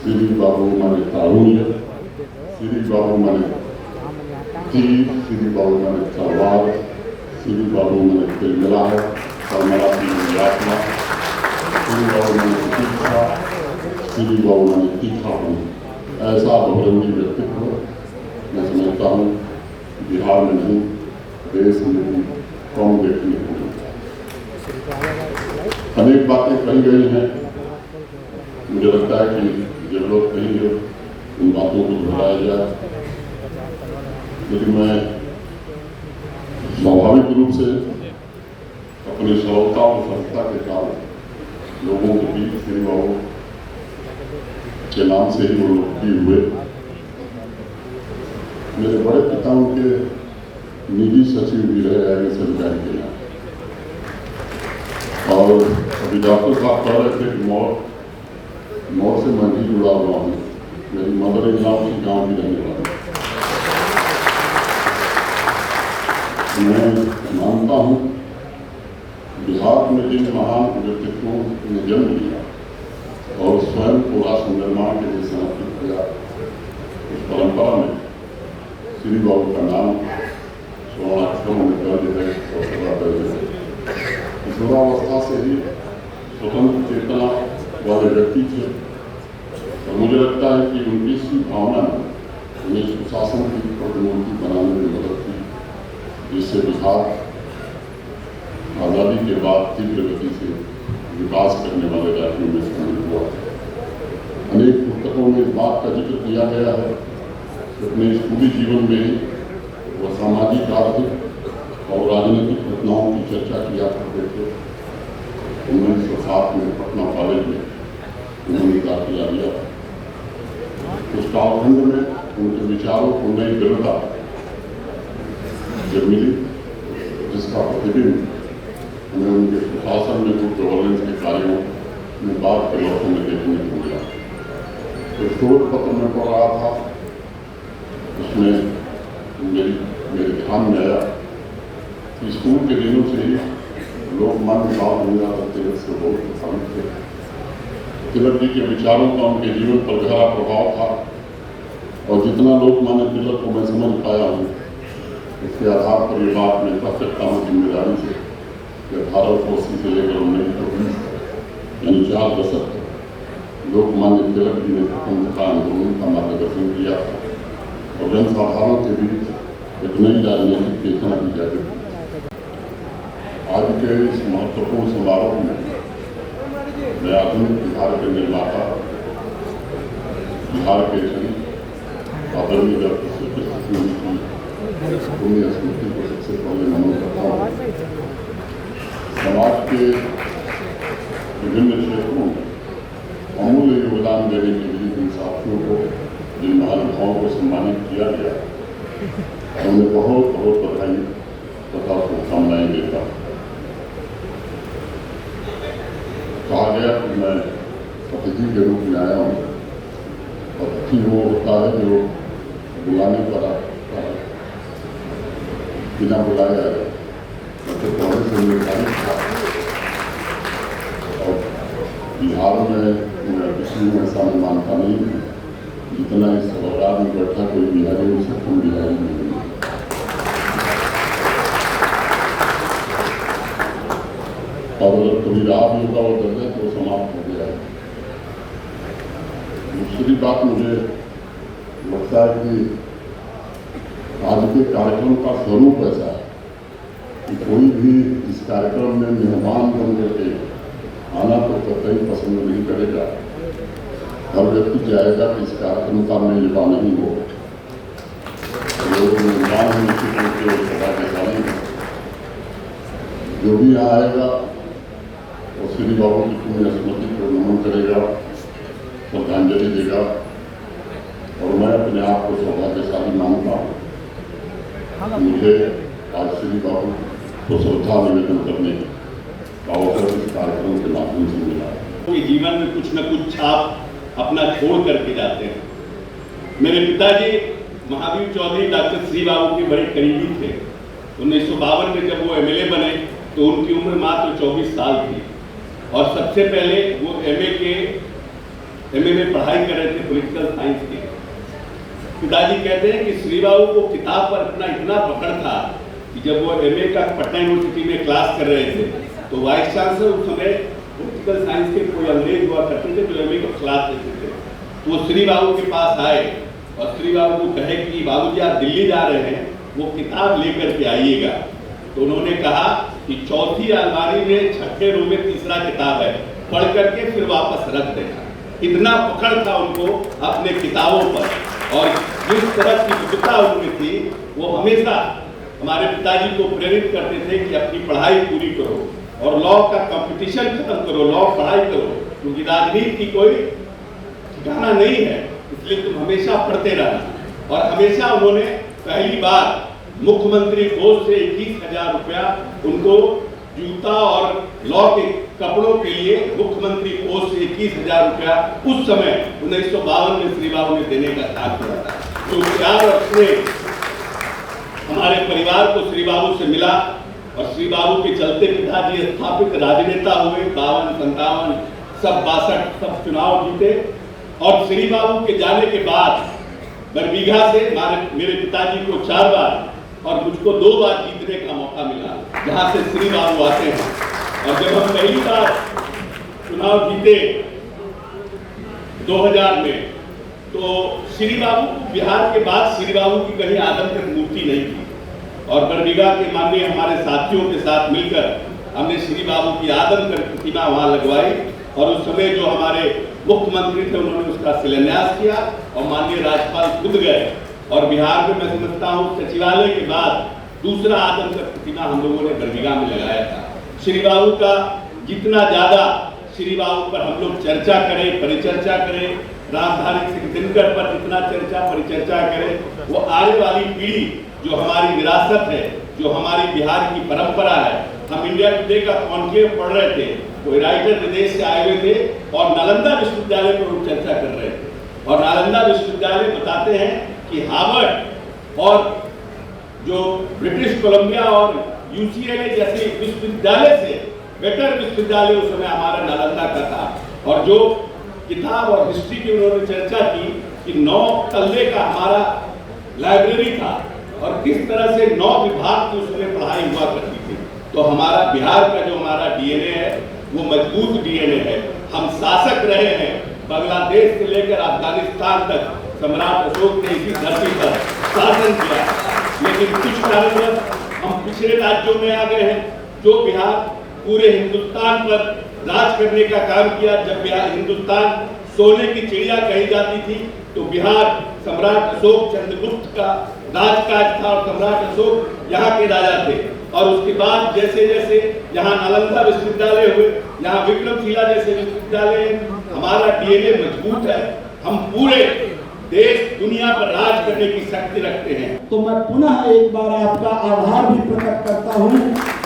श्री बाबू माने तारुण्य, श्री बाबू माने तीर, श्री बाबू माने तलवार, श्री बाबू माने तिलमिला है और मराठी में यात्रा, श्री बाबू माने तीखा, श्री बाबू माने तीखापन। ऐसा बहुरंगी व्यक्तित्व मैं समझता हूँ बिहार में नहीं देश में भी कम देखने को मिलता है। अनेक बातें कही गई हैं, मुझे लगता है कि जरूरत नहीं है उन बातों को दोहराया जाए, लेकिन मैं स्वाभाविक रूप से अपनी सरलता और सरलता के कारण लोगों के बीच श्री बाबू के नाम से ही वो लोकप्रिय हुए। मेरे बड़े पिता उनके निजी सचिव भी रहे एग्रीकल्चर बैंक के यहाँ, और अभी डॉक्टर साहब कह रहे थे कि मौत से मैं भी जुड़ा हुआ हूँ। मेरी मदर इन लॉ की गाँव की रहने वाली। मैं मानता हूँ बिहार में जिन महान व्यक्तित्वों ने जन्म लिया और स्वयं को राष्ट्र निर्माण के लिए समर्पित किया, उस परंपरा में श्री बाबू का नाम स्वर्णाक्षरों में दर्ज है और सदा दर्ज है। युवावस्था से ही स्वतंत्र चेतना वाले व्यक्ति थे और मुझे लगता है कि उनकी इसी भावना ने उन्हें सुशासन की प्रतिमूर्ति बनाने में मदद की, जिससे बिहार आज़ादी के बाद तीव्र गति से विकास करने वाले राज्यों में शामिल हुआ। अनेक पुस्तकों में इस बात का जिक्र किया गया है कि अपने स्कूली जीवन में ही वह सामाजिक, आर्थिक और राजनीतिक घटनाओं की चर्चा किया करते थे। 1907 में पटना कॉलेज में उन्होंने दाखिला लिया। उस कालखंड में उनके विचारों को नई दृढ़ता जब मिली, जिसका प्रतिबिंब हमें उनके सुशासन में गुड गवर्नेंस के कार्यों में बाद के वर्षों में देखने को मिला। तो शोध पत्र में पढ़ रहा था, उसमें मेरे ध्यान में आया कि स्कूल के दिनों से ही लोकमान्य बाल गंगाधर तिलक से बहुत प्रभावित थे। तिलक जी के विचारों का उनके जीवन पर गहरा प्रभाव था और जितना लोकमान्य तिलक को मैं समझ पाया हूँ, उसके आधार पर ये बात मैं कह सकता हूँ जिम्मेदारी से कि 1880 से लेकर 1920 यानी 4 दशक लोकमान्य तिलक जी ने स्वतंत्रता आंदोलन का मार्गदर्शन किया और जनसाधारण के बीच एक नई राजनीतिक चेतना की जागृति। आज के इस महत्वपूर्ण समारोह में मैं आधुनिक बिहार के निर्माता, बिहार के शहीद आदरणीय डॉक्टर श्री की पुण्य स्मृति को सबसे पहले नमन करता हूँ। समाज के विभिन्न क्षेत्रों में अमूल्य योगदान देने के लिए जिन साथियों को, जिन महानुभावों को सम्मानित किया गया, उन्हें बहुत बहुत बधाई तथा शुभकामनाएं देता हूँ। कहा गया कि मैं अतिथि के रूप में आया हूँ। अतिथि वो होता है जो बुलाने पर आता है, बिना बुलाया है। तो पहले से निर्धारित था और बिहार में किसी में ऐसा मैं मानता नहीं है, जितना इस सभागार में बैठा कोई बिहारी उससे कम बिहारी नहीं है। और अगर कभी रहा भी होगा वो दर्जा तो समाप्त हो गया है। दूसरी बात मुझे लगता है कि आज के कार्यक्रम का स्वरूप ऐसा है कि कोई भी इस कार्यक्रम में मेहमान बन करके आना तो कतई पसंद नहीं करेगा। हर व्यक्ति चाहेगा कि इस कार्यक्रम का मेजबान नहीं हो। लोग मेजबान होने के सभा के सामने जो भी यहाँ आएगा वो श्री बाबू की पुण्य स्मृति को नमन करेगा, श्रद्धांजलि देगा और मैं अपने आप को सौभाग्यशाली मानता हूँ। मुझे आज श्री बाबू को श्रद्धा निवेदन करने का अवसर इस कार्यक्रम के माध्यम से मिला है। जीवन में कुछ न कुछ छाप अपना छोड़ करके जाते हैं। मेरे पिताजी महावीर चौधरी डॉक्टर श्री बाबू के बड़े करीबी थे। 1952 में जब वो एमएलए बने तो उनकी उम्र मात्र 24 साल थी और सबसे पहले वो एमए के एमए में पढ़ाई कर रहे थे पॉलिटिकल साइंस की। पिताजी कहते हैं कि श्री बाबू को किताब पर अपना इतना पकड़ था कि जब वो एमए का पटना यूनिवर्सिटी में क्लास कर रहे थे तो वाइस चांसलर उस समय पॉलिटिकल साइंस के कोई अंग्रेज हुआ करते थे जो एमए का क्लास देते थे। तो वो श्री बाबू के पास आए और श्री बाबू को कहे कि बाबूजी आप दिल्ली जा रहे हैं, वो किताब लेकर के आइएगा। तो उन्होंने कहा कि चौथी अलमारी में 6ठे रो में तीसरा किताब है, पढ़ करके फिर वापस रख देना। इतना पकड़ था उनको अपने किताबों पर और जिस तरह की विविधता उनमें थी वो हमेशा हमारे पिताजी को प्रेरित करते थे कि अपनी पढ़ाई पूरी करो और लॉ का कंपटीशन खत्म करो, लॉ पढ़ाई करो, क्योंकि राजनीति की कोई ठिकाना नहीं है, इसलिए तुम हमेशा पढ़ते रहना। और हमेशा उन्होंने पहली बार मुख्यमंत्री कोष से 21,000 रुपया उनको जूता और लॉ के कपड़ों के लिए मुख्यमंत्री कोष से 21,000 रुपया उस समय 1952 में श्री बाबू ने देने का साथ किया था। तो प्यार और स्नेह हमारे परिवार को श्री बाबू से मिला और श्री बाबू के चलते पिताजी स्थापित राजनेता हुए। 52, 57, सब 62 सब चुनाव जीते। और श्री बाबू के जाने के बाद बरबीघा से मेरे पिताजी को 4 बार और मुझको 2 बार जीतने का मौका मिला, जहां से श्री बाबू आते हैं। और जब हम पहली बार चुनाव जीते 2000 में, तो श्री बाबू बिहार के बाद श्री बाबू की कहीं आदम तक मूर्ति नहीं थी और बरबीघा के माननीय हमारे साथियों के साथ मिलकर हमने श्री बाबू की आदम कर प्रतिमा वहां लगवाई। और उस समय जो हमारे मुख्यमंत्री थे उन्होंने उसका शिलान्यास किया और माननीय राज्यपाल खुद गए। और बिहार में मैं समझता हूँ सचिवालय के बाद दूसरा आदमकद प्रतिमा हम लोगों ने बरबीघा में लगाया था। श्री बाबू का जितना ज्यादा श्री बाबू पर हम लोग चर्चा करें, परिचर्चा करें, राजधानी से दिनकर पर जितना चर्चा परिचर्चा करें, वो आने वाली पीढ़ी जो हमारी विरासत है, जो हमारी बिहार की परंपरा है। हम इंडिया टुडे का कॉन्क्लेव पढ़ रहे थे, कोई राइटर विदेश से आए हुए थे और नालंदा विश्वविद्यालय पर वो चर्चा कर रहे थे। और नालंदा विश्वविद्यालय बताते हैं कि हार्वर्ड और जो ब्रिटिश कोलंबिया और यूसीएलए जैसे विश्वविद्यालय से बेटर विश्वविद्यालय उस समय हमारा नालंदा का था। और जो किताब और हिस्ट्री की उन्होंने चर्चा की कि 9 तल्ले का हमारा लाइब्रेरी था और किस तरह से 9 विभाग की उसमें पढ़ाई हुआ करती थी। तो हमारा बिहार का जो हमारा डीएनए है वो मजबूत डीएनए है। हम शासक रहे हैं, बांग्लादेश से लेकर अफगानिस्तान तक सम्राट अशोक ने इसी धरती पर शासन किया। लेकिन कुछ कारणवश हम पिछड़े राज्यों में आ गए हैं। जो बिहार पूरे हिंदुस्तान पर राज करने का काम किया, जब बिहार हिंदुस्तान सोने की चिड़िया कही जाती थी, तो बिहार सम्राट अशोक चंद्रगुप्त का राजकाज था और सम्राट अशोक यहाँ के राजा थे। और उसके बाद जैसे जैसे यहाँ नालंदा विश्वविद्यालय हुए, यहाँ विक्रमशिला जैसे विश्वविद्यालय, हमारा डीएनए मजबूत है। हम पूरे देश दुनिया पर राज करने की शक्ति रखते हैं। तो मैं पुनः एक बार आपका आभार भी प्रकट करता हूँ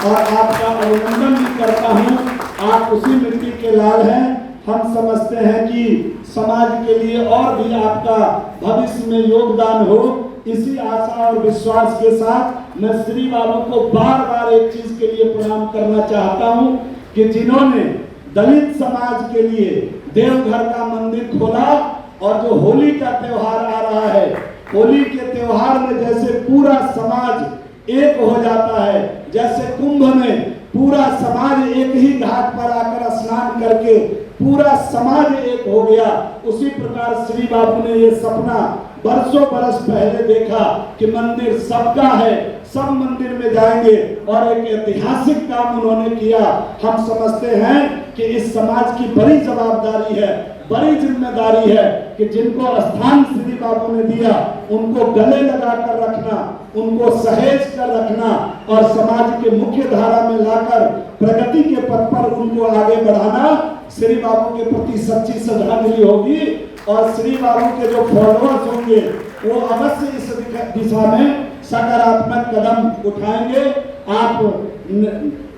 और आपका अभिनंदन भी करता हूँ। आप उसी मिट्टी के लाल हैं। हम समझते हैं कि समाज के लिए और भी आपका भविष्य में योगदान हो। इसी आशा और विश्वास के साथ मैं श्री बाबू को बार बार एक चीज के लिए प्रणाम करना चाहता हूं कि जिन्होंने दलित समाज के लिए देवघर का मंदिर खोला। और जो होली का त्योहार आ रहा है, होली के त्योहार में जैसे पूरा समाज एक हो जाता है, जैसे कुंभ में पूरा समाज एक ही घाट पर आकर स्नान करके पूरा समाज एक हो गया, उसी प्रकार श्री बाबू ने ये सपना बरसों बरस पहले देखा कि मंदिर सबका है, सब मंदिर में जाएंगे और एक ऐतिहासिक काम उन्होंने किया। हम समझते हैं कि इस समाज की बड़ी जवाबदारी है, बड़ी जिम्मेदारी है कि जिनको स्थान श्री बाबू ने दिया उनको गले लगा कर रखना, उनको सहेज कर रखना और समाज के मुख्य धारा में लाकर प्रगति के पथ पर उनको आगे बढ़ाना श्री बाबू के प्रति सच्ची श्रद्धांजलि होगी। और श्री बाबू के जो फॉलोअर्स होंगे वो अवश्य इस दिशा में सकारात्मक कदम उठाएंगे। आप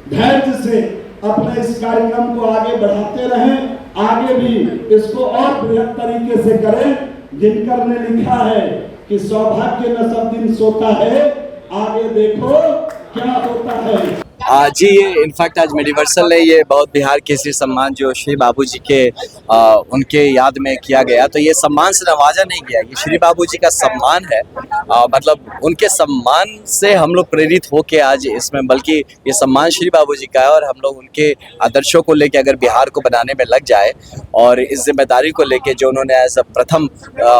धैर्य से अपने इस कार्यक्रम को आगे बढ़ाते रहें, आगे भी इसको और बृहद तरीके से करें। दिनकर ने लिखा है कि सौभाग्य न सब दिन सोता है, आगे देखो क्या होता है। जी, ये इनफैक्ट आज मिडिवर्सल ने ये बहुत बिहार केसरी सम्मान जो श्री बाबू जी के उनके याद में किया गया, तो ये सम्मान से नवाजा नहीं गया, ये श्री बाबू जी का सम्मान है। मतलब उनके सम्मान से हम लोग प्रेरित होके आज इसमें, बल्कि ये सम्मान श्री बाबू जी का है और हम लोग उनके आदर्शों को लेके अगर बिहार को बनाने में लग जाए और इस जिम्मेदारी को लेके जो उन्होंने एज प्रथम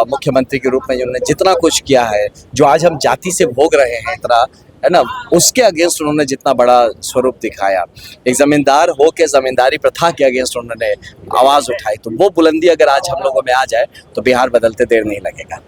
मुख्यमंत्री के रूप में जो उन्होंने जितना कुछ किया है, जो आज हम जाति से भोग रहे हैं इतना, है ना, उसके अगेंस्ट उन्होंने जितना बड़ा स्वरूप दिखाया, एक जमींदार हो के जमींदारी प्रथा के अगेंस्ट उन्होंने आवाज उठाई, तो वो बुलंदी अगर आज हम लोगों में आ जाए तो बिहार बदलते देर नहीं लगेगा।